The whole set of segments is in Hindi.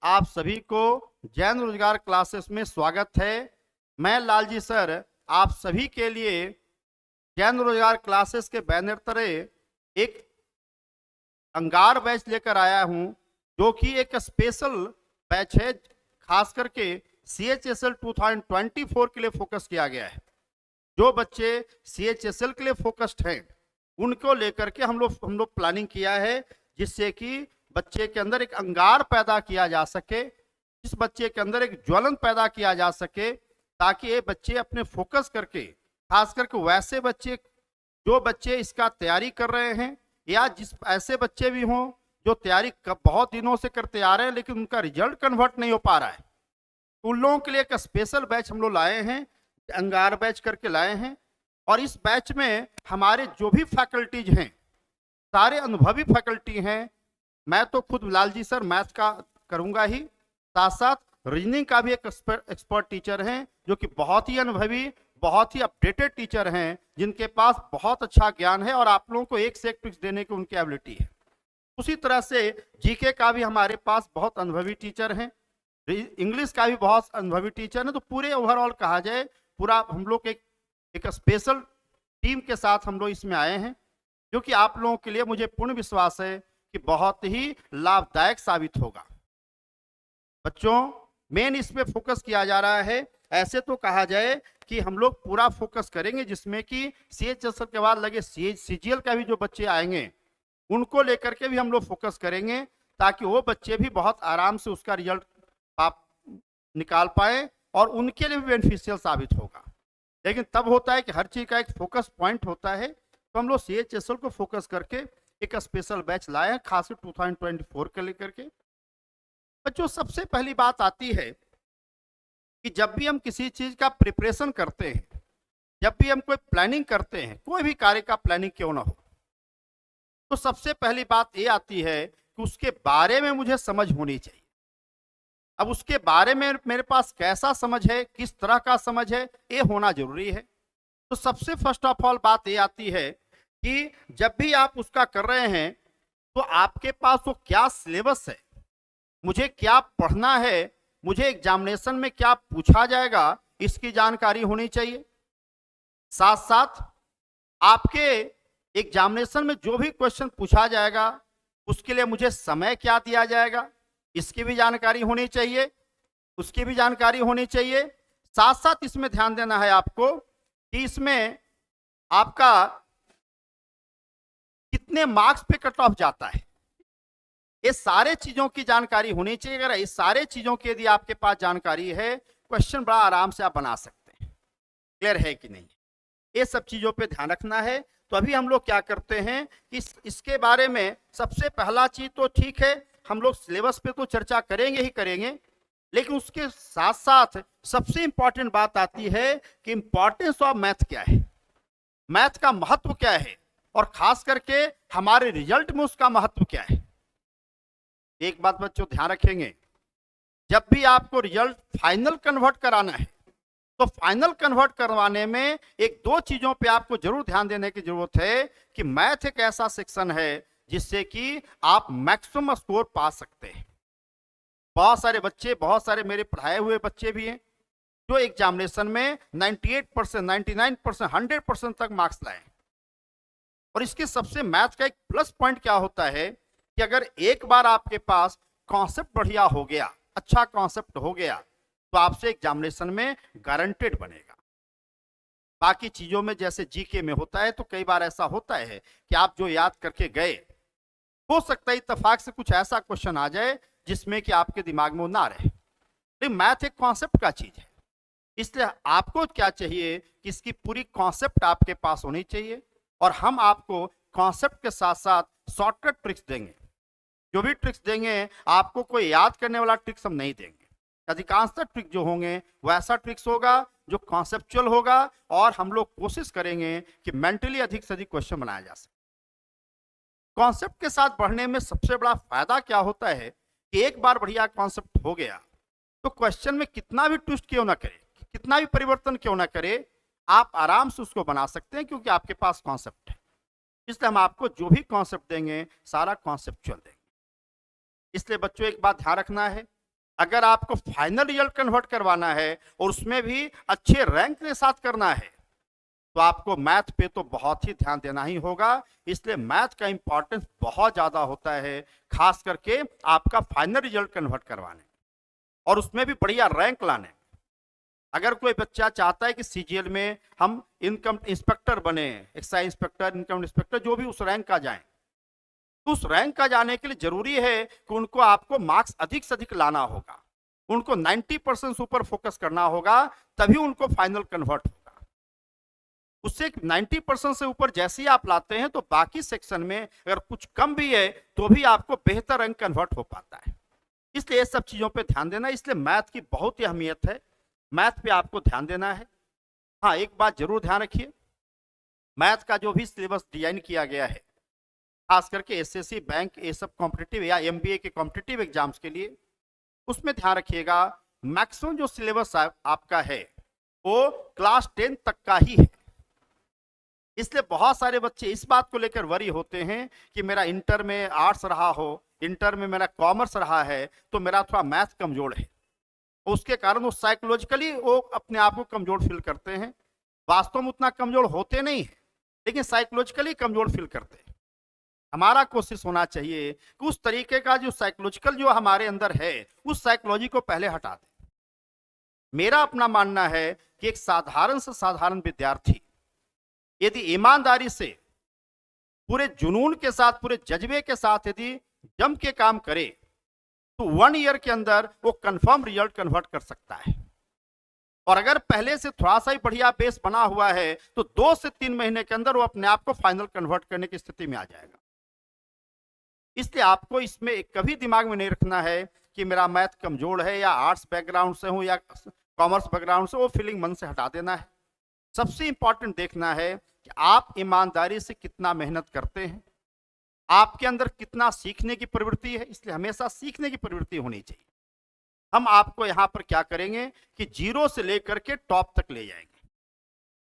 आप सभी को जैन रोजगार क्लासेस में स्वागत है। मैं लालजी सर आप सभी के लिए जैन रोजगार क्लासेस के बैनर तले एक अंगार बैच लेकर आया हूं, जो कि एक स्पेशल बैच है। खास करके CHSL 2024 के लिए फोकस किया गया है। जो बच्चे CHSL के लिए फोकस्ड हैं उनको लेकर के हम लोग प्लानिंग किया है, जिससे कि बच्चे के अंदर एक अंगार पैदा किया जा सके, इस बच्चे के अंदर एक ज्वलन पैदा किया जा सके, ताकि ये बच्चे अपने फोकस करके, खास करके वैसे बच्चे जो बच्चे इसका तैयारी कर रहे हैं, या जिस ऐसे बच्चे भी हों जो तैयारी बहुत दिनों से करते आ रहे हैं लेकिन उनका रिजल्ट कन्वर्ट नहीं हो पा रहा है, उन लोगों के लिए एक स्पेशल बैच हम लोग लाए हैं, अंगार बैच करके लाए हैं। और इस बैच में हमारे जो भी फैकल्टीज हैं सारे अनुभवी फैकल्टी हैं। मैं तो खुद लालजी सर मैथ का करूंगा ही, साथ साथ रीजनिंग का भी एक एक्सपर्ट टीचर हैं, जो कि बहुत ही अनुभवी, बहुत ही अपडेटेड टीचर हैं, जिनके पास बहुत अच्छा ज्ञान है और आप लोगों को एक से एक ट्रिक्स देने की उनकी एबिलिटी है। उसी तरह से जीके का भी हमारे पास बहुत अनुभवी टीचर हैं, इंग्लिश का भी बहुत अनुभवी टीचर है। तो पूरे ओवरऑल कहा जाए, पूरा हम लोग एक स्पेशल टीम के साथ हम लोग इसमें आए हैं, जो कि आप लोगों के लिए मुझे पूर्ण विश्वास है कि बहुत ही लाभदायक साबित होगा। बच्चों, मेन इसमें फोकस किया जा रहा है। ऐसे तो कहा जाए कि हम लोग पूरा फोकस करेंगे, जिसमें कि CHSL के बाद लगे CGL का भी जो बच्चे आएंगे उनको लेकर के भी हम लोग फोकस करेंगे, ताकि वो बच्चे भी बहुत आराम से उसका रिजल्ट आप निकाल पाए और उनके लिए भी बेनिफिशियल साबित होगा। लेकिन तब होता है कि हर चीज का एक फोकस पॉइंट होता है, तो हम लोग CHSL को फोकस करके एक स्पेशल बैच लाए हैं, खासकर 2024 के लेकर के। बच्चों, सबसे पहली बात आती है कि जब भी हम किसी चीज का प्रिपरेशन करते हैं, जब भी हम कोई प्लानिंग करते हैं, कोई भी कार्य का प्लानिंग क्यों ना हो, तो सबसे पहली बात ये आती है कि उसके बारे में मुझे समझ होनी चाहिए। अब उसके बारे में मेरे पास कैसा समझ है, किस तरह का समझ है, ये होना जरूरी है। तो सबसे फर्स्ट ऑफ ऑल बात ये आती है कि जब भी आप उसका कर रहे हैं तो आपके पास वो क्या सिलेबस है, मुझे क्या पढ़ना है, मुझे एग्जामिनेशन में क्या पूछा जाएगा, इसकी जानकारी होनी चाहिए। साथ साथ आपके एग्जामिनेशन में जो भी क्वेश्चन पूछा जाएगा उसके लिए मुझे समय क्या दिया जाएगा, इसकी भी जानकारी होनी चाहिए, उसकी भी जानकारी होनी चाहिए। साथ साथ इसमें ध्यान देना है आपको कि इसमें आपका कितने मार्क्स पे कट ऑफ जाता है, ये सारे चीजों की जानकारी होनी चाहिए। अगर इस सारे चीजों की यदि आपके पास जानकारी है, क्वेश्चन बड़ा आराम से आप बना सकते हैं। क्लियर है कि नहीं? ये सब चीजों पे ध्यान रखना है। तो अभी हम लोग क्या करते हैं कि इसके बारे में सबसे पहला चीज तो ठीक है, हम लोग सिलेबस पे तो चर्चा करेंगे ही करेंगे, लेकिन उसके साथ साथ सबसे इंपॉर्टेंट बात आती है कि इंपॉर्टेंस ऑफ मैथ क्या है, मैथ का महत्व क्या है, और खास करके हमारे रिजल्ट में उसका महत्व क्या है। एक बात बच्चों ध्यान रखेंगे, जब भी आपको रिजल्ट फाइनल कन्वर्ट कराना है, तो फाइनल कन्वर्ट करवाने में एक दो चीजों पे आपको जरूर ध्यान देने की जरूरत है कि मैथ एक ऐसा सेक्शन है जिससे कि आप मैक्सिमम स्कोर पा सकते हैं। बहुत सारे बच्चे, बहुत सारे मेरे पढ़ाए हुए बच्चे भी हैं जो एग्जामिनेशन में 98%, 99%, 100% तक मार्क्स लाए। और इसके सबसे मैथ का एक प्लस पॉइंट क्या होता है कि अगर एक बार आपके पास कॉन्सेप्ट बढ़िया हो गया, अच्छा कॉन्सेप्ट हो गया, तो आपसे एग्जामिनेशन में गारंटेड बनेगा। बाकी चीजों में जैसे जीके में होता है, तो कई बार ऐसा होता है कि आप जो याद करके गए, हो सकता है इत्तेफाक से कुछ ऐसा क्वेश्चन आ जाए जिसमें कि आपके दिमाग में ना रहे। लेकिन मैथ एक कॉन्सेप्ट का चीज है, इसलिए आपको क्या चाहिए कि इसकी पूरी कॉन्सेप्ट आपके पास होनी चाहिए, और हम आपको कॉन्सेप्ट के साथ साथ शॉर्टकट ट्रिक्स देंगे। जो भी ट्रिक्स देंगे, आपको कोई याद करने वाला ट्रिक्स हम नहीं देंगे। अधिकांशतः ट्रिक जो होंगे वो ऐसा ट्रिक्स होगा जो कॉन्सेप्चुअल होगा, और हम लोग कोशिश करेंगे कि मेंटली अधिक से अधिक क्वेश्चन बनाया जा सके। कॉन्सेप्ट के साथ बढ़ने में सबसे बड़ा फायदा क्या होता है कि एक बार बढ़िया कॉन्सेप्ट हो गया तो क्वेश्चन में कितना भी ट्विस्ट क्यों ना करे, कितना भी परिवर्तन क्यों ना करे, आप आराम से उसको बना सकते हैं, क्योंकि आपके पास कॉन्सेप्ट है। इसलिए हम आपको जो भी कॉन्सेप्ट देंगे सारा कॉन्सेप्चुअल देंगे। इसलिए बच्चों, एक बात ध्यान रखना है अगर आपको फाइनल रिजल्ट कन्वर्ट करवाना है और उसमें भी अच्छे रैंक के साथ करना है तो आपको मैथ पे तो बहुत ही ध्यान देना ही होगा। इसलिए मैथ का इंपॉर्टेंस बहुत ज्यादा होता है, खास करके आपका फाइनल रिजल्ट कन्वर्ट करवाने और उसमें भी बढ़िया रैंक लाने। अगर कोई बच्चा चाहता है कि सीजीएल में हम इनकम इंस्पेक्टर बने, एक्साइज इंस्पेक्टर, इनकम इंस्पेक्टर, जो भी उस रैंक का जाए, तो उस रैंक का जाने के लिए जरूरी है कि उनको आपको मार्क्स अधिक से अधिक लाना होगा, उनको 90% ऊपर फोकस करना होगा, तभी उनको फाइनल कन्वर्ट होगा। उससे 90% से ऊपर जैसे ही आप लाते हैं तो बाकी सेक्शन में अगर कुछ कम भी है तो भी आपको बेहतर रैंक कन्वर्ट हो पाता है। इसलिए ये सब चीजों पे ध्यान देना, इसलिए मैथ की बहुत ही अहमियत है, मैथ पे आपको ध्यान देना है। हाँ, एक बात जरूर ध्यान रखिए, मैथ का जो भी सिलेबस डिजाइन किया गया है, खास करके एसएससी, बैंक, ये सब कॉम्पिटिटिव या एमबीए के कॉम्पिटिटिव एग्जाम्स के लिए, उसमें ध्यान रखिएगा मैक्सिमम जो सिलेबस आपका है वो क्लास 10 तक का ही है। इसलिए बहुत सारे बच्चे इस बात को लेकर वरी होते हैं कि मेरा इंटर में आर्ट्स रहा हो, इंटर में मेरा कॉमर्स रहा है तो मेरा थोड़ा मैथ कमजोर है, उसके कारण वो साइकोलॉजिकली वो अपने आप को कमजोर फील करते हैं। वास्तव में उतना कमजोर होते नहीं है, लेकिन साइकोलॉजिकली कमजोर फील करते हैं। हमारा कोशिश होना चाहिए कि उस तरीके का जो साइकोलॉजिकल जो हमारे अंदर है उस साइकोलॉजी को पहले हटा दें। मेरा अपना मानना है कि एक साधारण से साधारण विद्यार्थी यदि ईमानदारी से, पूरे जुनून के साथ, पूरे जज्बे के साथ यदि जम के काम करे तो 1 ईयर के अंदर वो कंफर्म रिजल्ट कन्वर्ट कर सकता है। और अगर पहले से थोड़ा सा ही बढ़िया बेस बना हुआ है तो 2 से 3 महीने के अंदर वो अपने आप को फाइनल कन्वर्ट करने की स्थिति में आ जाएगा। इसलिए आपको इसमें कभी दिमाग में नहीं रखना है कि मेरा मैथ कमजोर है या आर्ट्स बैकग्राउंड से हूं या कॉमर्स बैकग्राउंड से, वो फीलिंग मन से हटा देना है। सबसे इंपॉर्टेंट देखना है कि आप ईमानदारी से कितना मेहनत करते हैं, आपके अंदर कितना सीखने की प्रवृत्ति है। इसलिए हमेशा सीखने की प्रवृत्ति होनी चाहिए। हम आपको यहां पर क्या करेंगे कि 0 से लेकर के टॉप तक ले जाएंगे,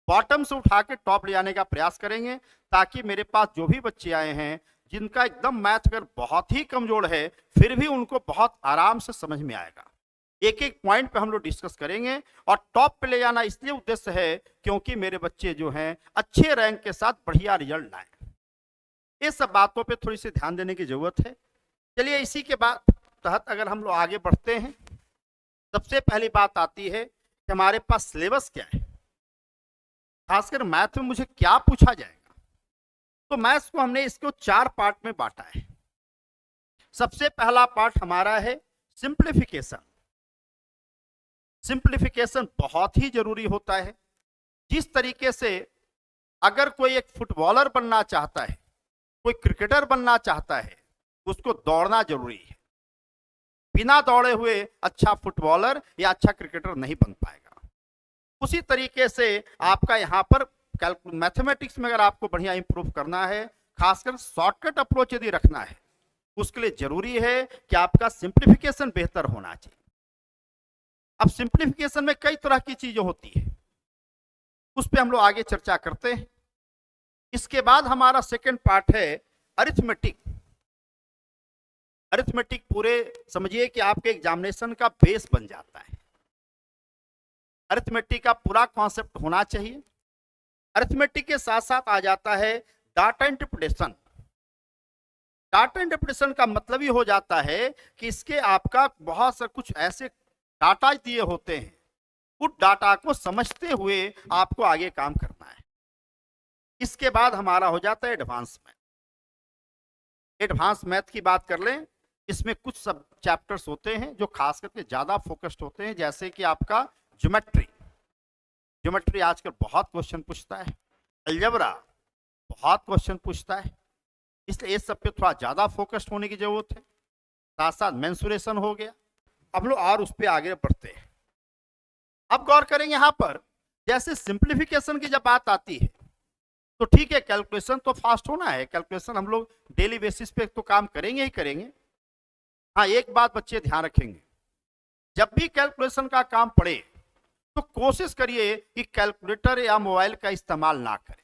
बॉटम से उठा के टॉप ले जाने का प्रयास करेंगे, ताकि मेरे पास जो भी बच्चे आए हैं जिनका एकदम मैथ अगर बहुत ही कमजोर है फिर भी उनको बहुत आराम से समझ में आएगा। एक एक पॉइंट पे हम लोग डिस्कस करेंगे और टॉप पे ले जाना इसलिए उद्देश्य है क्योंकि मेरे बच्चे जो हैं अच्छे रैंक के साथ बढ़िया रिजल्ट लाएं। ये सब बातों पे थोड़ी सी ध्यान देने की जरूरत है। चलिए इसी के बाद तहत अगर हम लोग आगे बढ़ते हैं, सबसे पहली बात आती है कि हमारे पास सिलेबस क्या है, खासकर मैथ में मुझे क्या पूछा जाएगा। तो मैथ्स को हमने इसको 4 पार्ट में बांटा है। सबसे पहला पार्ट हमारा है सिंप्लीफिकेशन। सिंप्लीफिकेशन बहुत ही जरूरी होता है। जिस तरीके से अगर कोई एक फुटबॉलर बनना चाहता है, कोई क्रिकेटर बनना चाहता है, उसको दौड़ना जरूरी है। बिना दौड़े हुए अच्छा फुटबॉलर या अच्छा क्रिकेटर नहीं बन पाएगा। उसी तरीके से आपका यहाँ पर मैथमेटिक्स में अगर आपको बढ़िया इंप्रूव करना है, खासकर शॉर्टकट अप्रोच यदि रखना है, उसके लिए जरूरी है कि आपका सिंप्लीफिकेशन बेहतर होना चाहिए। अब सिंप्लीफिकेशन में कई तरह की चीजें होती है, उस पर हम लोग आगे चर्चा करते हैं। इसके बाद हमारा सेकंड पार्ट है अरिथमेटिक। अरिथमेटिक पूरे समझिए कि आपके एग्जामिनेशन का बेस बन जाता है। अरिथमेटिक का पूरा कॉन्सेप्ट होना चाहिए। अरिथमेटिक के साथ साथ आ जाता है डाटा इंटरप्रिटेशन। डाटा इंटरप्रिटेशन का मतलब ही हो जाता है कि इसके आपका बहुत सा कुछ ऐसे डाटा दिए होते हैं, उस डाटा को समझते हुए आपको आगे काम करना है। इसके बाद हमारा हो जाता है एडवांस मैथ। एडवांस मैथ की बात कर लें, इसमें कुछ सब चैप्टर्स होते हैं जो खास करके ज्यादा फोकस्ड होते हैं, जैसे कि आपका ज्योमेट्री। ज्योमेट्री आजकल बहुत क्वेश्चन पूछता है, अलजेब्रा बहुत क्वेश्चन पूछता है, इसलिए इस सब पे थोड़ा ज्यादा फोकस्ड होने की जरूरत है। साथ साथ मेंसुरेशन हो गया। अब लोग और उस पर आगे बढ़ते हैं। अब गौर करेंगे यहाँ पर, जैसे सिंप्लीफिकेशन की जब बात आती है तो ठीक है, कैलकुलेशन तो फास्ट होना है, कैलकुलेशन हम लोग डेली बेसिस पे तो काम करेंगे ही करेंगे। हाँ, एक बात बच्चे ध्यान रखेंगे, जब भी कैलकुलेशन का काम पड़े तो कोशिश करिए कि कैलकुलेटर या मोबाइल का इस्तेमाल ना करें,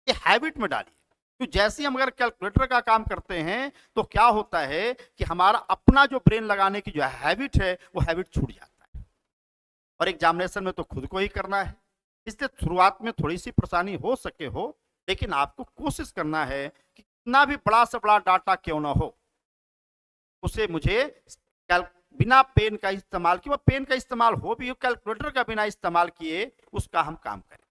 ये हैबिट में डालिए। तो जैसे ही हम अगर कैलकुलेटर का काम करते हैं तो क्या होता है कि हमारा अपना जो ब्रेन लगाने की जो हैबिट है वो हैबिट छूट जाता है, और एग्जामिनेशन में तो खुद को ही करना है। इसलिए शुरुआत में थोड़ी सी परेशानी हो सके हो, लेकिन आपको कोशिश करना है कि कितना भी बड़ा से बड़ा डाटा क्यों ना हो उसे मुझे बिना पेन का इस्तेमाल किए, पेन का इस्तेमाल हो भी, कैलकुलेटर का बिना इस्तेमाल किए उसका हम काम करें।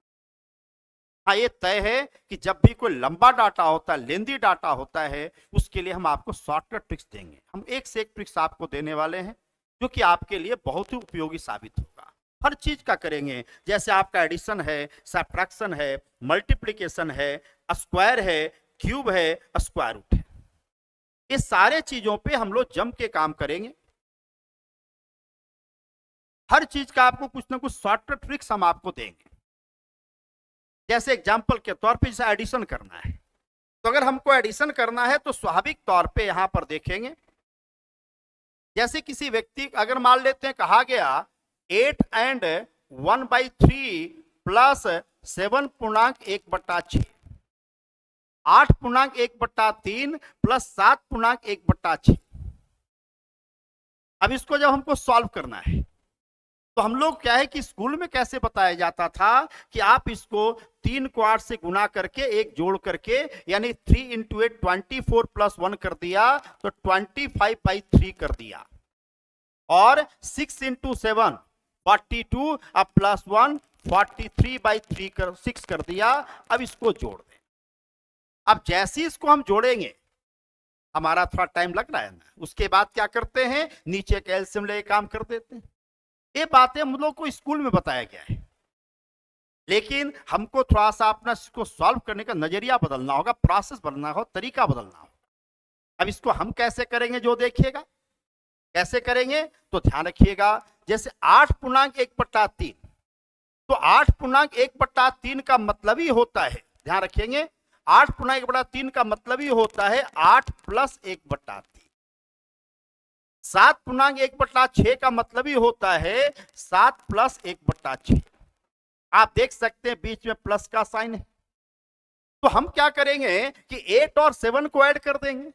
हाँ, ये तय है कि जब भी कोई लंबा डाटा होता है, लेंदी डाटा होता है, उसके लिए हम आपको शॉर्टकट ट्रिक्स देंगे। हम एक से एक ट्रिक्स आपको देने वाले हैं जो कि आपके लिए बहुत ही उपयोगी साबित होगा। हर चीज का करेंगे, जैसे आपका एडिशन है, सब्ट्रैक्शन है, मल्टीप्लिकेशन है, स्क्वायर है, क्यूब है, स्क्वायर रूट है, ये सारे चीजों पे हम लोग जम के काम करेंगे। हर चीज का आपको कुछ ना कुछ शॉर्टकट ट्रिक्स हम आपको देंगे। जैसे एग्जाम्पल के तौर पे जैसे एडिशन करना है, तो अगर हमको एडिशन करना है तो स्वाभाविक तौर पे यहां पर देखेंगे, जैसे किसी व्यक्ति अगर मान लेते हैं कहा गया 8 एंड 1/3 प्लस 7.1/6, 8.1/3 प्लस 7.1/6। अब इसको जब हमको सॉल्व करना है तो हम लोग क्या है कि स्कूल में कैसे बताया जाता था कि आप इसको 3 को 8 से गुना करके एक जोड़ करके, यानी 3 इंटू 8 24 प्लस 1 कर दिया तो 25/3 कर दिया, और 6 इंटू 7 42 अब प्लस 1 43/3 कर 6 कर दिया। अब इसको जोड़ दें। अब जैसे इसको हम जोड़ेंगे, हमारा थोड़ा टाइम लग रहा है ना, उसके बाद क्या करते हैं, नीचे के एलसीएम ले काम कर देते हैं। ये बातें हम लोग को स्कूल में बताया गया है, लेकिन हमको थोड़ा सा अपना इसको सॉल्व करने का नजरिया बदलना होगा, प्रोसेस बदलना होगा, तरीका बदलना होगा। अब इसको हम कैसे करेंगे जो देखिएगा, कैसे करेंगे तो ध्यान रखिएगा। जैसे 8.1/3, तो 8.1/3 का मतलब ही होता है, ध्यान रखेंगे, 8.1/3 का मतलब ही होता है 8 प्लस 1/3। 7.1/6 का मतलब ही होता है 7 प्लस 1/6। आप देख सकते हैं बीच में प्लस का साइन है, तो हम क्या करेंगे कि 8 और 7 को ऐड कर देंगे।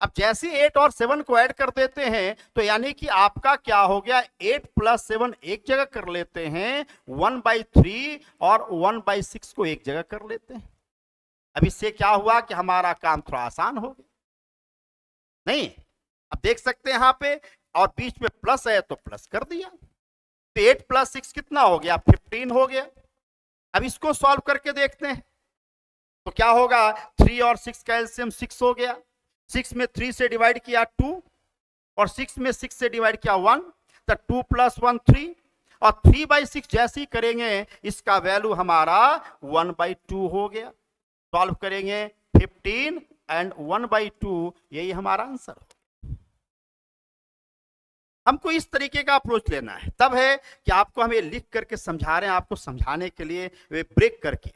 अब जैसे 8 और 7 को ऐड कर देते हैं तो यानी कि आपका क्या हो गया, 8 प्लस 7 एक जगह कर लेते हैं, 1/3 और 1/6 को एक जगह कर लेते हैं। अब इससे क्या हुआ कि हमारा काम थोड़ा आसान हो गया, नहीं? अब देख सकते हैं यहां पे, और बीच में प्लस है तो प्लस कर दिया, तो 8 प्लस 6 कितना हो गया, 15 हो गया। अब इसको सॉल्व करके देखते हैं तो क्या होगा, 3 और 6 का एलसीएम 6 हो गया, 6 में 3 से डिवाइड किया 2, और 6 में 6 से डिवाइड किया 1, तो 2 प्लस 1 3, और 3/6 जैसे ही करेंगे इसका वैल्यू हमारा 1/2 हो गया। सॉल्व करेंगे 15 एंड 1/2, यही हमारा आंसर हो। हमको इस तरीके का अप्रोच लेना है, तब है कि आपको हम ये लिख करके समझा रहे हैं, आपको समझाने के लिए वे ब्रेक करके,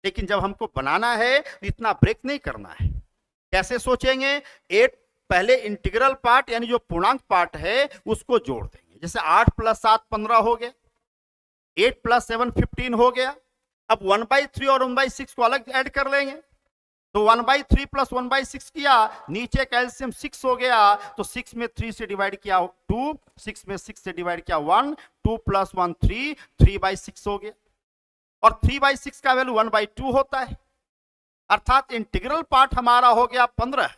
लेकिन जब हमको बनाना है तो इतना ब्रेक नहीं करना है। कैसे सोचेंगे, 8 पहले इंटीग्रल पार्ट यानी जो पूर्णांक पार्ट है उसको जोड़ देंगे। जैसे 8 प्लस 7 15 हो गया, 8 प्लस 7 15 हो गया। अब 1/3 और 1/6 को अलग ऐड कर लेंगे, तो 1/3 प्लस 1/6 किया, नीचे का एलसीएम 6 हो गया, तो 6 में 3 से डिवाइड किया 2, 6 में 6 से डिवाइड किया 1, 2 प्लस 1 3, 3/6 हो गया, और 3/6 का वैल्यू 1/2 होता है, अर्थात इंटीग्रल पार्ट हमारा हो गया 15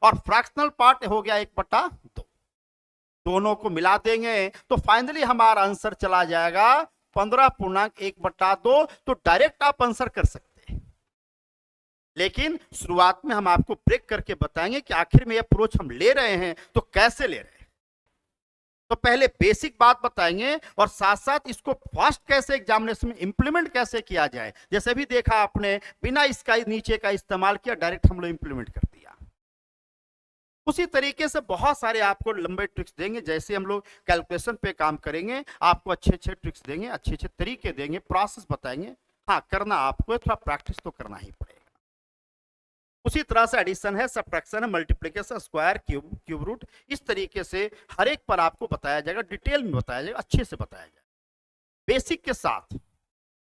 और फ्रैक्शनल पार्ट हो गया 1/2। दोनों को मिला देंगे तो फाइनली हमारा आंसर चला जाएगा 15.1/2। तो डायरेक्ट आप आंसर कर सकते हैं, लेकिन शुरुआत में हम आपको ब्रेक करके बताएंगे कि आखिर में ये अप्रोच हम ले रहे हैं तो कैसे ले रहे हैं। तो पहले बेसिक बात बताएंगे और साथ साथ इसको फास्ट कैसे एग्जामिनेशन में इंप्लीमेंट कैसे किया जाए। जैसे भी देखा आपने, बिना इसका नीचे का इस्तेमाल किया, डायरेक्ट हम लोग इंप्लीमेंट कर दिया। उसी तरीके से बहुत सारे आपको लंबे ट्रिक्स देंगे, जैसे हम लोग कैलकुलेशन पे काम करेंगे, आपको अच्छे अच्छे ट्रिक्स देंगे, अच्छे अच्छे तरीके देंगे, प्रोसेस बताएंगे। हाँ, करना आपको थोड़ा प्रैक्टिस तो करना ही पड़ेगा। उसी तरह से एडिशन है, सब्ट्रैक्शन है, मल्टीप्लिकेशन, स्क्वायर, क्यूब रूट, इस तरीके से हर एक पर आपको बताया जाएगा, डिटेल में बताया जाएगा, अच्छे से बताया जाएगा। बेसिक के साथ,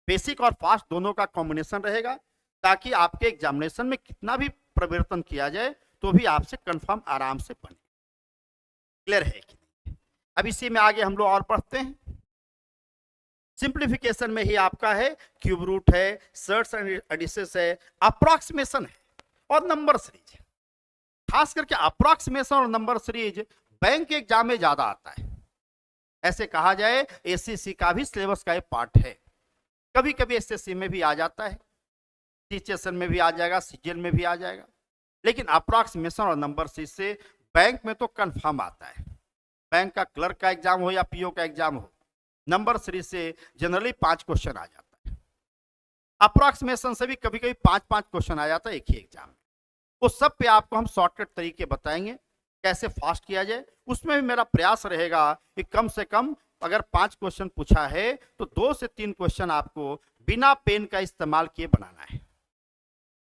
बेसिक और फास्ट दोनों का कॉम्बिनेशन रहेगा। ताकि आपके एग्जामिनेशन में कितना भी परिवर्तन किया जाए तो भी आपसे कंफर्म आराम से बने। क्लियर है कि नहीं? अब इसी में आगे हम लोग और पढ़ते हैं। सिंप्लीफिकेशन में ही आपका है क्यूब रूट है, सर्ट्स एंड एडिशंस है, अप्रॉक्सीमेशन है और नंबर सीरीज। खास करके अप्रॉक्सीमेशन और नंबर सीरीज बैंक एग्जाम में ज्यादा आता है। ऐसे कहा जाए एसएससी का भी सिलेबस का एक पार्ट है। कभी कभी एसएससी में भी आ जाता है, टीचर में भी आ जाएगा, सीजीएल में भी आ जाएगा, लेकिन अप्रॉक्सीमेशन और नंबर सीरीज से बैंक में तो कंफर्म आता है। बैंक का क्लर्क का एग्जाम हो या पीओ का एग्जाम हो, नंबर सीरीज से जनरली 5 क्वेश्चन आ जाता है। अप्रॉक्सीमेशन से भी कभी कभी 5-5 क्वेश्चन आ जाता है एक ही एग्जाम में। उस सब पे आपको हम शॉर्टकट तरीके बताएंगे कैसे फास्ट किया जाए। उसमें भी मेरा प्रयास रहेगा कि कम से कम अगर 5 क्वेश्चन पूछा है तो 2 से 3 क्वेश्चन आपको बिना पेन का इस्तेमाल किए बनाना है।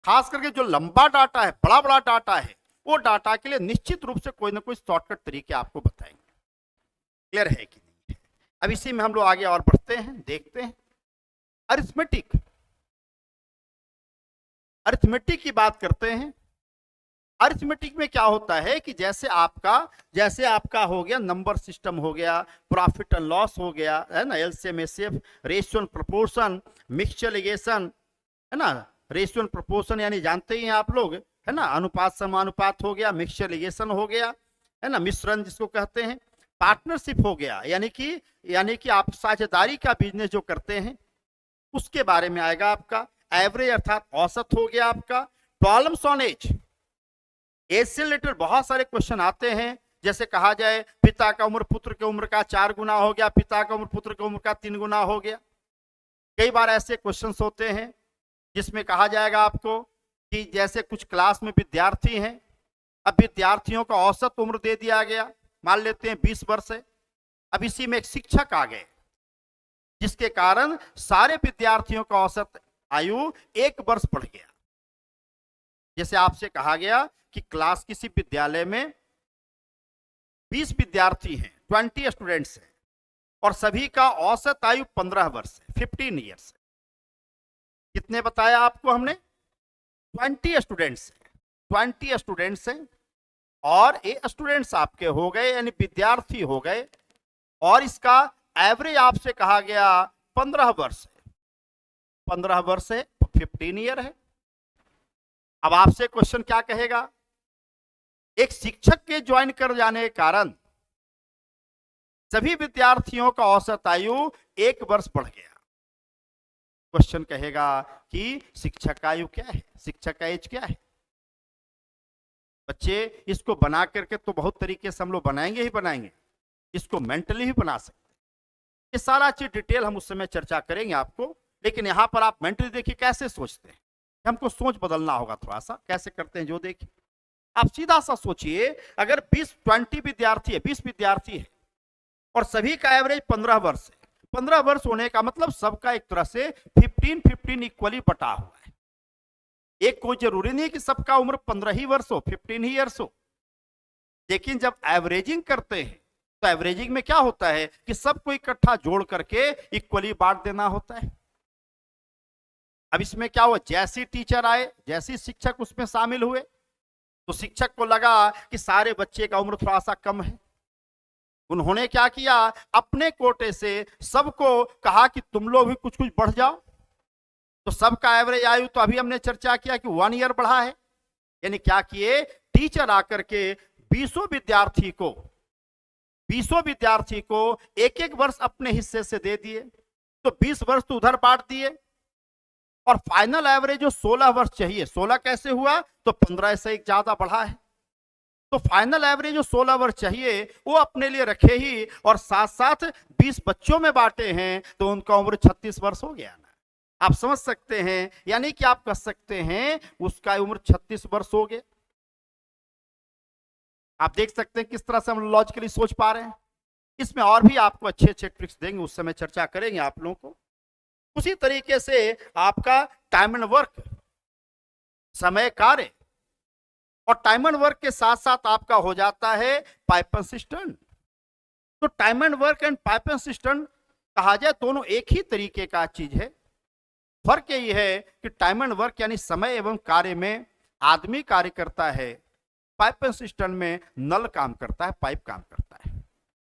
खास करके जो लंबा डाटा है, बड़ा बड़ा डाटा है, वो डाटा के लिए निश्चित रूप से कोई ना कोई शॉर्टकट तरीके आपको बताएंगे। क्लियर है कि नहीं? अब इसी में हम लोग आगे और बढ़ते हैं, देखते हैं अरिथमेटिक। अरिथमेटिक की बात करते हैं। अरिथमेटिक में क्या होता है कि जैसे आपका हो गया नंबर सिस्टम, हो गया प्रॉफिट एंड लॉस, हो गया है ना, LCM HCF, ratio and proportion, mixture ligation, है ना, रेशियो एंड प्रोपोर्शन यानी जानते ही हैं आप लोग, है ना, अनुपात समानुपात हो गया, मिक्सचर लिगेशन हो गया, है ना, मिश्रण जिसको कहते हैं, पार्टनरशिप हो गया यानी कि आप साझेदारी का बिजनेस जो करते हैं उसके बारे में आएगा आपका। एवरेज अर्थात औसत हो गया आपका। प्रॉब्लम्स ऑन एज से रिलेटेड बहुत सारे क्वेश्चन आते हैं। जैसे कहा जाए पिता का उम्र पुत्र की उम्र का 4 गुना हो गया, पिता का उम्र पुत्र की उम्र का 3 गुना हो गया। कई बार ऐसे क्वेश्चंस होते हैं जिसमें कहा जाएगा आपको कि जैसे कुछ क्लास में विद्यार्थी हैं, अब विद्यार्थियों का औसत उम्र दे दिया गया, मान लेते हैं 20 वर्ष है। अब इसी में एक शिक्षक आ गए जिसके कारण सारे विद्यार्थियों का औसत आयु 1 वर्ष बढ़ गया। जैसे आपसे कहा गया कि क्लास किसी विद्यालय में 20 विद्यार्थी हैं, 20 स्टूडेंट्स हैं और सभी का औसत आयु 15 वर्ष है, 15 ईयर्स है। कितने बताया आपको हमने? 20 स्टूडेंट्स हैं, 20 स्टूडेंट्स हैं और ये स्टूडेंट्स आपके हो गए यानी विद्यार्थी हो गए और इसका एवरेज आपसे कहा गया 15 वर्ष है। 15 वर्ष है, 15 ईयर है। अब आपसे क्वेश्चन क्या कहेगा? एक शिक्षक के ज्वाइन कर जाने के कारण सभी विद्यार्थियों का औसत आयु 1 वर्ष बढ़ गया। क्वेश्चन कहेगा कि शिक्षक का आयु क्या है, शिक्षक का एज क्या है? बच्चे इसको बना करके तो बहुत तरीके से हम लोग बनाएंगे ही बनाएंगे, इसको मेंटली भी बना सकते हैं। ये सारा चीज डिटेल हम उस समय चर्चा करेंगे आपको, लेकिन यहां पर आप मेंटली देखिए कैसे सोचते हैं। हमको सोच बदलना होगा थोड़ा सा, कैसे करते हैं जो देखिए। आप सीधा सा सोचिए, अगर 20 विद्यार्थी है, 20 विद्यार्थी है और सभी का एवरेज 15 वर्ष है। 15 वर्ष होने का मतलब सबका एक तरह से 15-15 इक्वली बटा हुआ है। एक कोई जरूरी नहीं कि सबका उम्र 15 ही वर्ष हो, 15 ही ईयर्स हो। लेकिन जब एवरेजिंग करते हैं तो एवरेजिंग में क्या होता है कि सबको इकट्ठा जोड़ करके इक्वली बांट देना होता है। अब इसमें क्या हुआ, जैसी टीचर आए, जैसी शिक्षक उसमें शामिल हुए तो शिक्षक को लगा कि सारे बच्चे का उम्र थोड़ा सा कम है। उन्होंने क्या किया, अपने कोटे से सबको कहा कि तुम लोग भी कुछ कुछ बढ़ जाओ। तो सबका एवरेज आयु तो अभी हमने चर्चा किया कि 1 ईयर बढ़ा है। यानी क्या किए, टीचर आकर के 20 विद्यार्थी को एक एक वर्ष अपने हिस्से से दे दिए। तो 20 वर्ष तो उधर बांट दिए और फाइनल एवरेज जो 16 वर्ष चाहिए, 16 कैसे हुआ, तो 15 से एक ज्यादा बढ़ा है। तो फाइनल एवरेज जो 16 वर्ष चाहिए वो अपने लिए रखे ही और साथ साथ 20 बच्चों में बांटे हैं तो उनका उम्र 36 वर्ष हो गया ना। आप समझ सकते हैं, यानी कि आप कह सकते हैं उसका उम्र 36 वर्ष हो गया। आप देख सकते हैं किस तरह से हम लॉजिकली सोच पा रहे हैं। इसमें और भी आपको अच्छे अच्छे ट्रिक्स देंगे, उस समय चर्चा करेंगे आप लोगों को। उसी तरीके से आपका टाइम एंड वर्क, समय कार्य, और टाइम एंड वर्क के साथ साथ आपका हो जाता है पाइप असिस्टेंट। तो time and work and pipe assistant कहा जाए दोनों एक ही तरीके का चीज है। फर्क यही है कि टाइम एंड वर्क यानी समय एवं कार्य में आदमी कार्य करता है, पाइप एंड सिस्टम में नल काम करता है, पाइप काम करता है।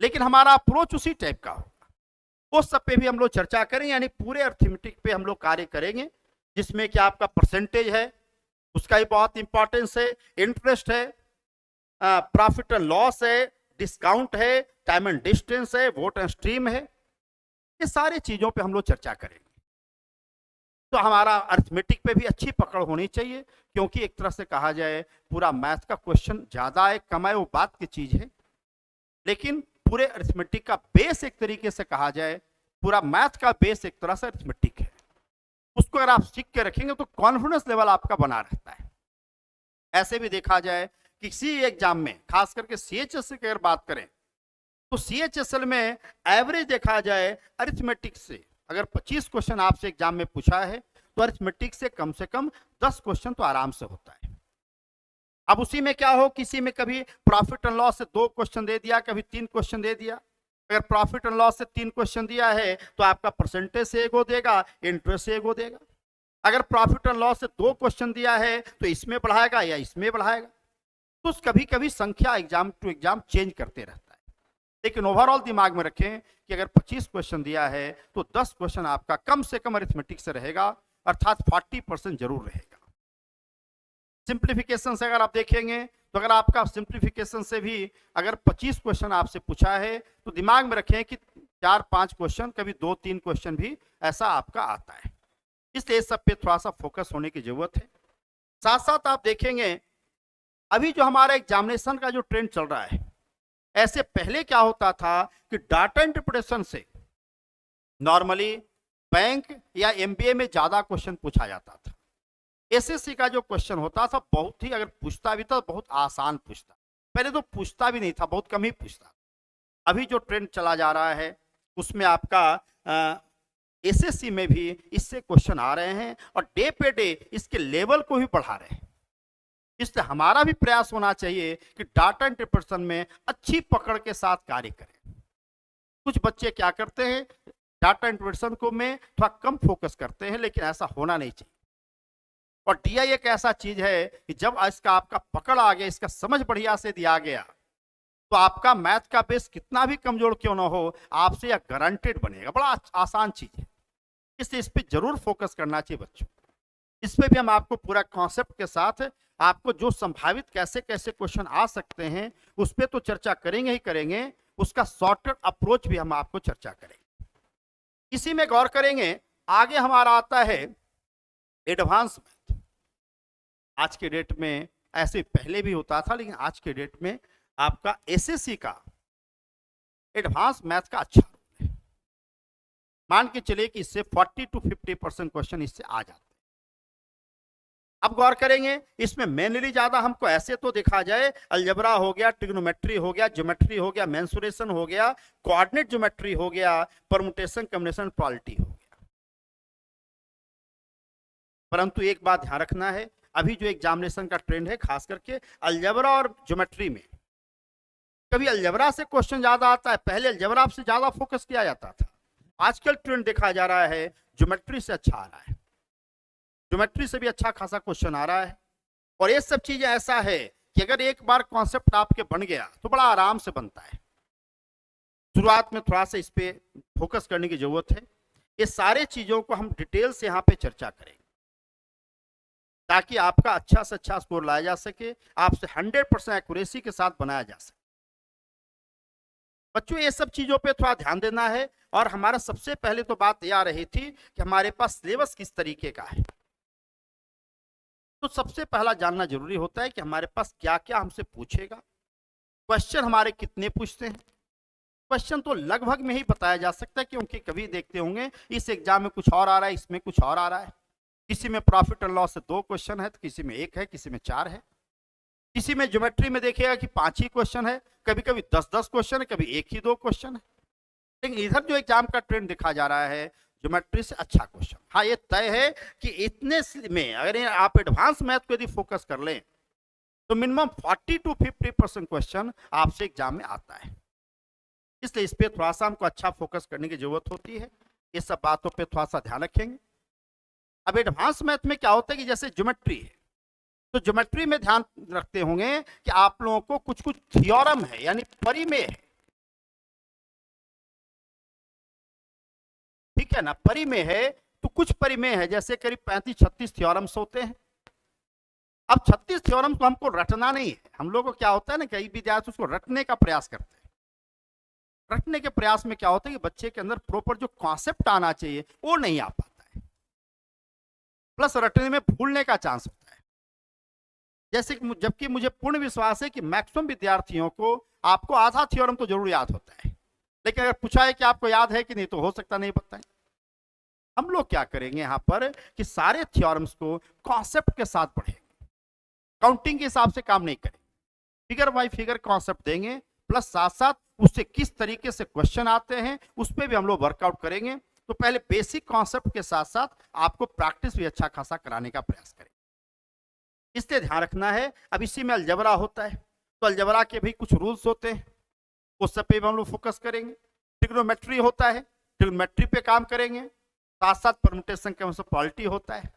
लेकिन हमारा अप्रोच उसी टाइप का होगा। उस सब पे भी हम लोग चर्चा करें, यानी पूरे अर्थमेटिक पे हम लोग कार्य करेंगे, जिसमें कि आपका परसेंटेज है, उसका भी बहुत इंपॉर्टेंस है, इंटरेस्ट है, प्रॉफिट एंड लॉस है, डिस्काउंट है, टाइम एंड डिस्टेंस है, वोट एंड स्ट्रीम है। ये सारी चीजों पे हम लोग चर्चा करेंगे। तो हमारा अर्थमेटिक पे भी अच्छी पकड़ होनी चाहिए, क्योंकि एक तरह से कहा जाए पूरा मैथ का क्वेश्चन ज्यादा है कम है वो बात की चीज है, लेकिन पूरे अर्थमेटिक का बेस एक तरीके से कहा जाए, पूरा मैथ का बेस एक तरह से अर्थमेटिक है। उसको अगर आप सीख के रखेंगे तो कॉन्फिडेंस लेवल आपका बना रहता है। ऐसे भी देखा जाए किसी एग्जाम में, खास करके सीएचएसएल की अगर बात करें तो सीएचएसएल में एवरेज देखा जाए अरिथमेटिक से अगर 25 क्वेश्चन आपसे एग्जाम में पूछा है तो अरिथमेटिक से कम 10 क्वेश्चन तो आराम से होता है। अब उसी में क्या हो, किसी में कभी प्रॉफिट एंड लॉस से 2 क्वेश्चन दे दिया, कभी 3 क्वेश्चन दे दिया। अगर प्रॉफिट एंड लॉस से 3 क्वेश्चन दिया है तो आपका परसेंटेज से एगो देगा, इंटरेस्ट से एगो देगा। अगर प्रॉफिट एंड लॉस से 2 क्वेश्चन दिया है तो इसमें बढ़ाएगा या इसमें बढ़ाएगा। तो कभी कभी संख्या एग्जाम टू एग्जाम चेंज करते रहता है, लेकिन ओवरऑल दिमाग में रखें कि अगर 25 क्वेश्चन दिया है तो 10 क्वेश्चन आपका कम से कम अरिथमेटिक से रहेगा, अर्थात 40% जरूर रहेगा। सिंप्लीफिकेशन से अगर आप देखेंगे तो अगर आपका सिंप्लीफिकेशन से भी अगर 25 क्वेश्चन आपसे पूछा है तो दिमाग में रखें कि 4-5 क्वेश्चन, कभी 2-3 क्वेश्चन भी ऐसा आपका आता है। इसलिए इस सब पे थोड़ा सा फोकस होने की जरूरत है। साथ साथ आप देखेंगे अभी जो हमारा एग्जामिनेशन का जो ट्रेंड चल रहा है, ऐसे पहले क्या होता था कि डाटा इंटरप्रिटेशन से नॉर्मली बैंक या एमबीए में ज्यादा क्वेश्चन पूछा जाता था। एसएससी का जो क्वेश्चन होता था बहुत ही, अगर पूछता भी था बहुत आसान पूछता, पहले तो पूछता भी नहीं था, बहुत कम ही पूछता। अभी जो ट्रेंड चला जा रहा है उसमें आपका एसएससी में भी इससे क्वेश्चन आ रहे हैं और डे पे डे इसके लेवल को भी बढ़ा रहे हैं। इसलिए हमारा भी प्रयास होना चाहिए कि डाटा इंटरप्रिटेशन में अच्छी पकड़ के साथ कार्य करें। कुछ बच्चे क्या करते हैं, डाटा इंटरप्रिटेशन को में थोड़ा कम फोकस करते हैं, लेकिन ऐसा होना नहीं चाहिए। और डीआई एक ऐसा चीज है कि जब इसका आपका पकड़ आ गया, इसका समझ बढ़िया से दिया गया, तो आपका मैथ का बेस कितना भी कमजोर क्यों ना हो, आपसे यह गारंटेड बनेगा। बड़ा आसान चीज है, इसलिए इस पे जरूर फोकस करना चाहिए बच्चों। इस पे भी हम आपको पूरा कॉन्सेप्ट के साथ आपको जो संभावित कैसे कैसे क्वेश्चन आ सकते हैं उस पे तो चर्चा करेंगे ही करेंगे, उसका शॉर्टकट अप्रोच भी हम आपको चर्चा करेंगे। इसी में गौर करेंगे। आगे हमारा आता है एडवांस मैथ। आज के डेट में ऐसे पहले भी होता था, लेकिन आज के डेट में आपका एसएससी का एडवांस मैथ का अच्छा रोल है। मान के चलिए कि इससे 40 to 50% क्वेश्चन इससे आ जाते हैं। अब गौर करेंगे इसमें मेनली ज्यादा हमको ऐसे तो देखा जाए अलजेब्रा हो गया, ट्रिग्नोमेट्री हो गया, ज्योमेट्री हो गया, मेंसुरेशन हो गया, कोऑर्डिनेट ज्योमेट्री हो गया, परमुटेशन कॉम्बिनेशन प्रोबेबिलिटी हो गया। परंतु एक बात ध्यान रखना है, अभी जो एग्जामिनेशन का ट्रेंड है खास करके अलजेब्रा और ज्योमेट्री में, कभी अलजेब्रा से क्वेश्चन ज्यादा आता है, पहले अलजेब्रा से ज्यादा फोकस किया जाता था। आजकल ट्रेंड देखा जा रहा है ज्योमेट्री से अच्छा आ रहा है, ज्योमेट्री से भी अच्छा खासा क्वेश्चन आ रहा है। और ये सब चीजें ऐसा है कि अगर एक बार कॉन्सेप्ट आपके बन गया तो बड़ा आराम से बनता है। शुरुआत में थोड़ा सा इस पे फोकस करने की जरूरत है। ये सारे चीजों को हम डिटेल से यहाँ पे चर्चा करेंगे ताकि आपका अच्छा से अच्छा स्कोर लाया जा सके, आपसे 100% एक्यूरेसी के साथ बनाया जा सके। बच्चों ये सब चीजों पे थोड़ा ध्यान देना है। और हमारा सबसे पहले तो बात यह आ रही थी कि हमारे पास सिलेबस किस तरीके का है। तो सबसे पहला जानना जरूरी होता है कि हमारे पास क्या क्या हमसे पूछेगा, क्वेश्चन हमारे कितने पूछते हैं। क्वेश्चन तो लगभग में ही बताया जा सकता है, क्योंकि कभी देखते होंगे इस एग्जाम में कुछ और आ रहा है, इसमें कुछ और आ रहा है। किसी में प्रॉफिट एंड लॉस से 2 क्वेश्चन है तो किसी में 1 है, किसी में 4 है, किसी में ज्योमेट्री में देखिएगा कि 5 ही क्वेश्चन है, कभी कभी 10-10 क्वेश्चन है, कभी 1 ही 2 क्वेश्चन है। लेकिन इधर जो एग्जाम का ट्रेंड दिखा जा रहा है ज्योमेट्री से अच्छा क्वेश्चन। हाँ ये तय है कि इतने में अगर आप एडवांस मैथ को यदि फोकस कर लें तो मिनिमम 40 to 50% क्वेश्चन आपसे एग्जाम में आता है। इसलिए इस पे थोड़ा सा हमको अच्छा फोकस करने की जरूरत होती है। ये सब बातों पे थोड़ा सा ध्यान रखेंगे। अब एडवांस मैथ में क्या होता है कि जैसे ज्योमेट्री है, तो ज्योमेट्री में ध्यान रखते होंगे कि आप लोगों को कुछ कुछ थ्योरम है यानी परिमेय है, ठीक है ना, परिमेय है। तो कुछ परिमेय है, जैसे करीब 35-36 थ्योरम्स होते हैं। अब 36 थ्योरम्स को हमको रटना नहीं है, हम लोगों को क्या होता है ना, कई विद्यार्थी उसको रटने का प्रयास करते हैं। रटने के प्रयास में क्या होता है कि बच्चे के अंदर प्रॉपर जो कॉन्सेप्ट आना चाहिए वो नहीं आ पाता है, प्लस रटने में भूलने का चांस होता है। जैसे कि जबकि मुझे पूर्ण विश्वास है कि मैक्सिमम विद्यार्थियों को आपको आधा थ्योरम तो जरूर याद होता है, लेकिन अगर पूछा है कि आपको याद है कि नहीं तो हो सकता नहीं पता है। हम लोग क्या करेंगे यहाँ पर कि सारे थ्योरम्स को कॉन्सेप्ट के साथ पढ़ेंगे, काउंटिंग के हिसाब से काम नहीं करेंगे, फिगर बाय फिगर कॉन्सेप्ट देंगे, प्लस साथ साथ उससे किस तरीके से क्वेश्चन आते हैं उस पर भी हम लोग वर्कआउट करेंगे। तो पहले बेसिक कॉन्सेप्ट के साथ साथ आपको प्रैक्टिस भी अच्छा खासा कराने का प्रयास करें, इससे ध्यान रखना है। अब इसी में अलजबरा होता है, तो अलजबरा के भी कुछ रूल्स होते हैं, उस सब पे भी हम लोग फोकस करेंगे। ट्रिग्नोमेट्री होता है, ट्रिग्नोमेट्री पे काम करेंगे, साथ साथ परमुटेशन कॉम्बिनेशन प्रोबेबिलिटी होता है।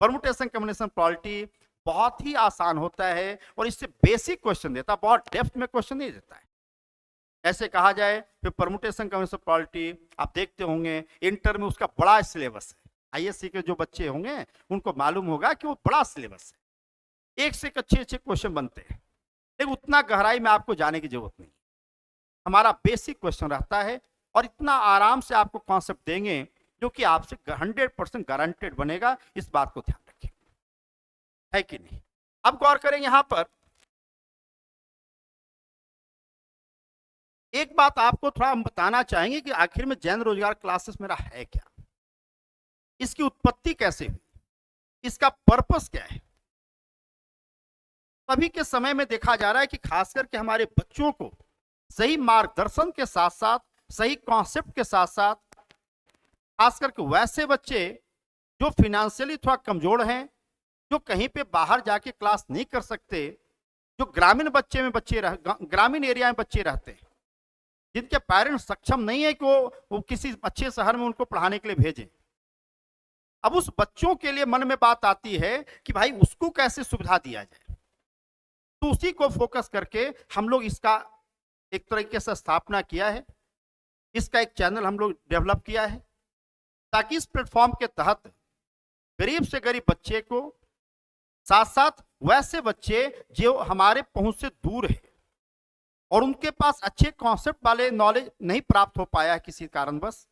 परमुटेशन कॉम्बिनेशन प्रोबेबिलिटी बहुत ही आसान होता है और इससे बेसिक क्वेश्चन देता है, बहुत डेप्थ में क्वेश्चन नहीं देता है। ऐसे कहा जाए फिर परमुटेशन कॉम्बिनेशन प्रोबेबिलिटी आप देखते होंगे इंटर में उसका बड़ा सिलेबस है, आईएससी के जो बच्चे होंगे उनको मालूम होगा कि वो बड़ा सिलेबस है, एक से एक अच्छे अच्छे क्वेश्चन बनते हैं, लेकिन उतना गहराई में आपको जाने की जरूरत नहीं। हमारा बेसिक क्वेश्चन रहता है और इतना आराम से आपको कॉन्सेप्ट देंगे जो कि आपसे 100% गारंटेड बनेगा, इस बात को ध्यान रखें, है कि नहीं। अब गौर करें यहां पर एक बात आपको थोड़ा हम बताना चाहेंगे कि आखिर में जैन रोजगार क्लासेस मेरा है क्या, इसकी उत्पत्ति कैसे हुई, इसका पर्पस क्या है। अभी के समय में देखा जा रहा है कि खास करके हमारे बच्चों को सही मार्गदर्शन के साथ साथ सही कॉन्सेप्ट के साथ साथ खास करके वैसे बच्चे जो फिनेंशियली थोड़ा कमजोर हैं, जो कहीं पे बाहर जाके क्लास नहीं कर सकते, जो ग्रामीण ग्रामीण एरिया में बच्चे रहते हैं, जिनके पेरेंट्स सक्षम नहीं है कि वो किसी अच्छे शहर में उनको पढ़ाने के लिए भेजें। अब उस बच्चों के लिए मन में बात आती है कि भाई उसको कैसे सुविधा दिया जाए, तो उसी को फोकस करके हम लोग इसका एक तरीके से स्थापना किया है, इसका एक चैनल हम लोग डेवलप किया है, ताकि इस प्लेटफॉर्म के तहत गरीब से गरीब बच्चे को, साथ साथ वैसे बच्चे जो हमारे पहुंच से दूर है और उनके पास अच्छे कॉन्सेप्ट वाले नॉलेज नहीं प्राप्त हो पाया है किसी कारणवश,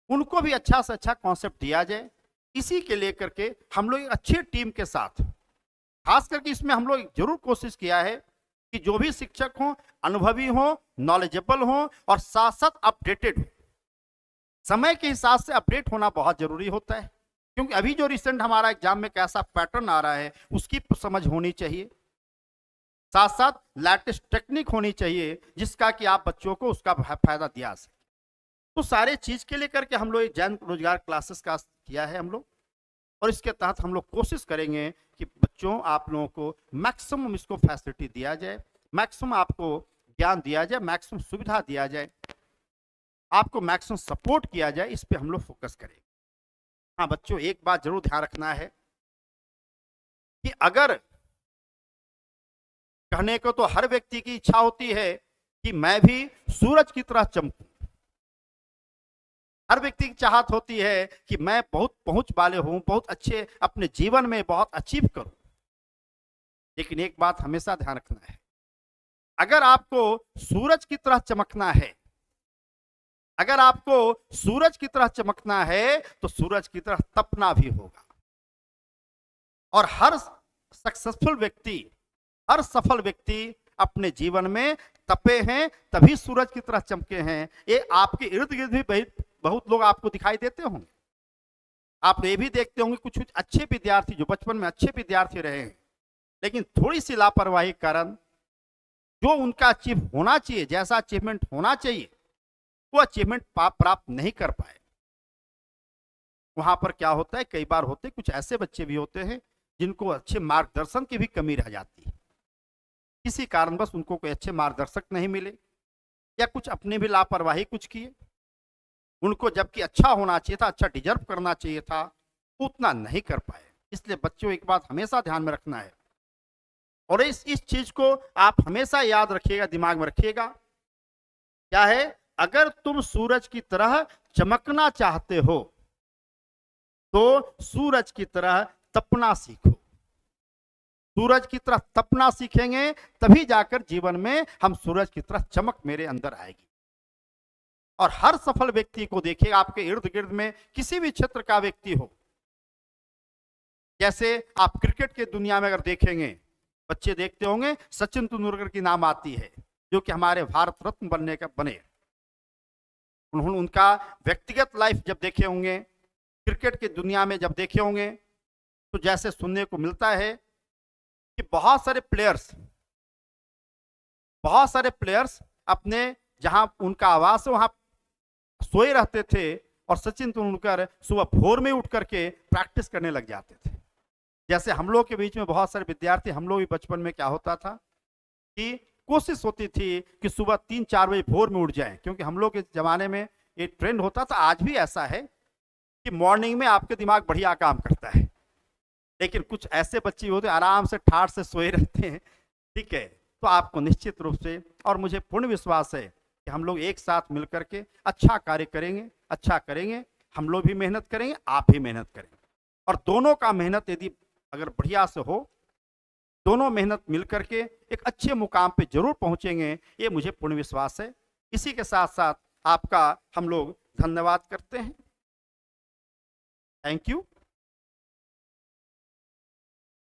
उनको भी अच्छा से अच्छा कॉन्सेप्ट दिया जाए। इसी के लेकर के हम लोग एक अच्छी टीम के साथ, खास करके इसमें हम लोग जरूर कोशिश किया है कि जो भी शिक्षक हों अनुभवी हों, नॉलेजेबल हों और साथ साथ अपडेटेड हो। समय के हिसाब से अपडेट होना बहुत जरूरी होता है, क्योंकि अभी जो रिसेंट हमारा एग्जाम में कैसा पैटर्न आ रहा है उसकी समझ होनी चाहिए, साथ साथ लेटेस्ट टेक्निक होनी चाहिए जिसका कि आप बच्चों को उसका फायदा दिया सके। तो सारे चीज के लेकर के हम लोग जैन रोजगार क्लासेस का किया है हम लोग, और इसके तहत हम लोग कोशिश करेंगे कि बच्चों आप लोगों को मैक्सिमम इसको फैसिलिटी दिया जाए, मैक्सिमम आपको ज्ञान दिया जाए, मैक्सिमम सुविधा दिया जाए, आपको मैक्सिमम सपोर्ट किया जाए, इस पे हम लोग फोकस करेंगे। हाँ बच्चों, एक बात जरूर ध्यान रखना है कि अगर कहने को तो हर व्यक्ति की इच्छा होती है कि मैं भी सूरज की तरह चमकूं, हर व्यक्ति की चाहत होती है कि मैं बहुत पहुंच वाले हूं, बहुत अच्छे अपने जीवन में बहुत अचीव करूं, लेकिन एक बात हमेशा ध्यान रखना है, अगर आपको सूरज की तरह चमकना है, अगर आपको सूरज की तरह चमकना है तो सूरज की तरह तपना भी होगा। और हर सक्सेसफुल व्यक्ति, हर सफल व्यक्ति अपने जीवन में तपे हैं तभी सूरज की तरह चमके हैं। ये आपके इर्द गिर्द भी बहुत लोग आपको दिखाई देते होंगे, आप ये भी देखते होंगे कुछ कुछ अच्छे विद्यार्थी जो बचपन में अच्छे विद्यार्थी रहे हैं, लेकिन थोड़ी सी लापरवाही के कारण जो उनका अचीव होना चाहिए, जैसा अचीवमेंट होना चाहिए, वो अचीवमेंट प्राप्त नहीं कर पाए। वहां पर क्या होता है, कई बार होते कुछ ऐसे बच्चे भी होते हैं जिनको अच्छे मार्गदर्शन की भी कमी रह जाती है, किसी कारणवश उनको कोई अच्छे मार्गदर्शक नहीं मिले या कुछ अपने भी लापरवाही कुछ किए, उनको जबकि अच्छा होना चाहिए था, अच्छा डिजर्व करना चाहिए था, उतना नहीं कर पाए। इसलिए बच्चों एक बात हमेशा ध्यान में रखना है, और इस चीज को आप हमेशा याद रखिएगा, दिमाग में रखिएगा। क्या है? अगर तुम सूरज की तरह चमकना चाहते हो तो सूरज की तरह तपना सीखो। सूरज की तरह तपना सीखेंगे तभी जाकर जीवन में हम सूरज की तरह चमक मेरे अंदर आएगी। और हर सफल व्यक्ति को देखिएगा, आपके इर्द गिर्द में किसी भी क्षेत्र का व्यक्ति हो, जैसे आप क्रिकेट के दुनिया में अगर देखेंगे, बच्चे देखते होंगे, सचिन तेंदुलकर की नाम आती है, जो कि हमारे भारत रत्न बनने का बने। उन्होंने उनका व्यक्तिगत लाइफ जब देखे होंगे, क्रिकेट की दुनिया में जब देखे होंगे, तो जैसे सुनने को मिलता है कि बहुत सारे प्लेयर्स अपने जहां उनका आवास है वहां सोए रहते थे, और सचिन तेंदुलकर सुबह भोर में उठ करके प्रैक्टिस करने लग जाते थे। जैसे हम लोग के बीच में बहुत सारे विद्यार्थी, हम लोग भी बचपन में क्या होता था कि कोशिश होती थी कि सुबह 3-4 बजे भोर में उठ जाएं, क्योंकि हम लोग के जमाने में ये ट्रेंड होता था। आज भी ऐसा है कि मॉर्निंग में आपके दिमाग बढ़िया काम करता है, लेकिन कुछ ऐसे बच्चे होते आराम से ठाठ से सोए रहते हैं। ठीक है, तो आपको निश्चित रूप से, और मुझे पूर्ण विश्वास है कि हम लोग एक साथ मिलकर के अच्छा कार्य करेंगे। हम लोग भी मेहनत करेंगे, आप भी मेहनत करेंगे, और दोनों का मेहनत यदि अगर बढ़िया से हो, दोनों मेहनत मिलकर के एक अच्छे मुकाम पे जरूर पहुंचेंगे, ये मुझे पूर्ण विश्वास है। इसी के साथ साथ आपका हम लोग धन्यवाद करते हैं। Thank you.